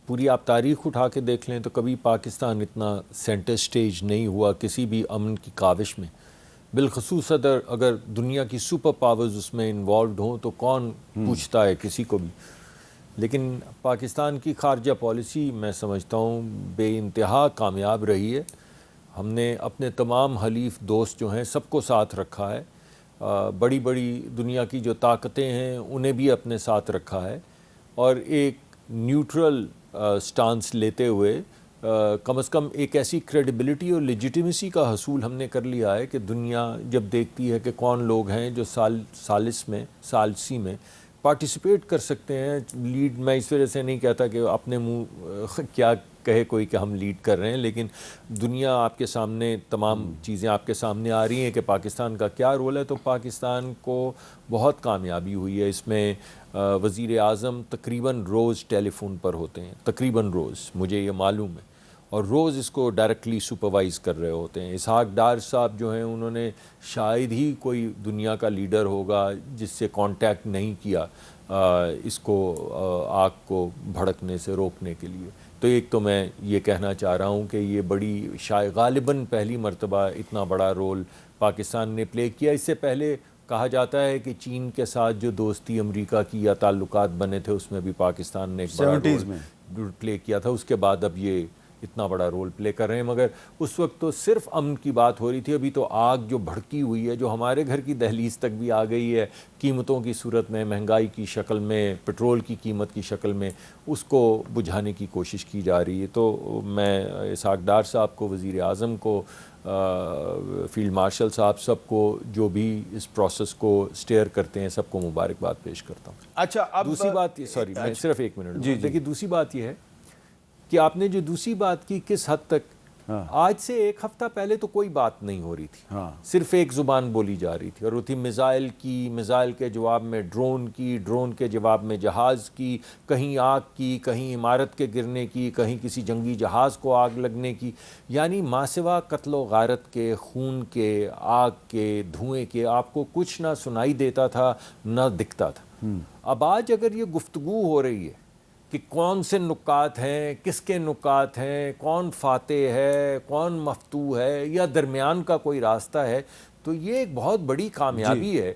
پوری آپ تاریخ اٹھا کے دیکھ لیں تو کبھی پاکستان اتنا سینٹر سٹیج نہیں ہوا کسی بھی امن کی کاوش میں، بالخصوص اگر دنیا کی سپر پاورز اس میں انوالوڈ ہوں تو کون پوچھتا ہے کسی کو بھی. لیکن پاکستان کی خارجہ پالیسی میں سمجھتا ہوں بے انتہا کامیاب رہی ہے. ہم نے اپنے تمام حلیف دوست جو ہیں سب کو ساتھ رکھا ہے، بڑی بڑی دنیا کی جو طاقتیں ہیں انہیں بھی اپنے ساتھ رکھا ہے، اور ایک نیوٹرل سٹانس لیتے ہوئے کم از کم ایک ایسی کریڈیبلٹی اور لیجیٹیمیسی کا حصول ہم نے کر لیا ہے کہ دنیا جب دیکھتی ہے کہ کون لوگ ہیں جو ثالثی میں پارٹیسپیٹ کر سکتے ہیں لیڈ. میں اس وجہ سے نہیں کہتا کہ اپنے منہ کیا کہے کوئی کہ ہم لیڈ کر رہے ہیں، لیکن دنیا آپ کے سامنے تمام چیزیں آپ کے سامنے آ رہی ہیں کہ پاکستان کا کیا رول ہے. تو پاکستان کو بہت کامیابی ہوئی ہے اس میں. وزیر اعظم تقریباً روز ٹیلی فون پر ہوتے ہیں، تقریباً روز، مجھے یہ معلوم ہے، اور روز اس کو ڈائریکٹلی سپروائز کر رہے ہوتے ہیں. اسحاق ڈار صاحب جو ہیں انہوں نے شاید ہی کوئی دنیا کا لیڈر ہوگا جس سے کانٹیکٹ نہیں کیا اس کو آگ کو بھڑکنے سے روکنے کے لیے. تو ایک تو میں یہ کہنا چاہ رہا ہوں کہ یہ بڑی شاید غالباً پہلی مرتبہ اتنا بڑا رول پاکستان نے پلے کیا. اس سے پہلے کہا جاتا ہے کہ چین کے ساتھ جو دوستی امریکہ کی یا تعلقات بنے تھے اس میں بھی پاکستان نے ایک بڑا رول پلے کیا تھا. اس کے بعد اب یہ اتنا بڑا رول پلے کر رہے ہیں، مگر اس وقت تو صرف امن کی بات ہو رہی تھی. ابھی تو آگ جو بھڑکی ہوئی ہے، جو ہمارے گھر کی دہلیز تک بھی آ گئی ہے قیمتوں کی صورت میں، مہنگائی کی شکل میں، پٹرول کی قیمت کی شکل میں، اس کو بجھانے کی کوشش کی جا رہی ہے. تو میں اسحاق ڈار صاحب کو، وزیر اعظم کو، فیلڈ مارشل صاحب، سب کو جو بھی اس پروسیس کو سٹیئر کرتے ہیں سب کو مبارکباد پیش کرتا ہوں. اچھا اب دوسری بات، سوری میں صرف ایک منٹ دیکھیے، دوسری بات یہ ہے کہ آپ نے جو دوسری بات کی کس حد تک، آج سے ایک ہفتہ پہلے تو کوئی بات نہیں ہو رہی تھی، صرف ایک زبان بولی جا رہی تھی، اور وہ تھی میزائل کی، میزائل کے جواب میں ڈرون کی، ڈرون کے جواب میں جہاز کی، کہیں آگ کی، کہیں عمارت کے گرنے کی، کہیں کسی جنگی جہاز کو آگ لگنے کی. یعنی ماسوا قتل و غارت کے، خون کے، آگ کے، دھوئیں کے آپ کو کچھ نہ سنائی دیتا تھا نہ دکھتا تھا. اب آج اگر یہ گفتگو ہو رہی ہے کہ کون سے نکات ہیں، کس کے نکات ہیں، کون فاتح ہے، کون مفتوح ہے، یا درمیان کا کوئی راستہ ہے، تو یہ ایک بہت بڑی کامیابی ہے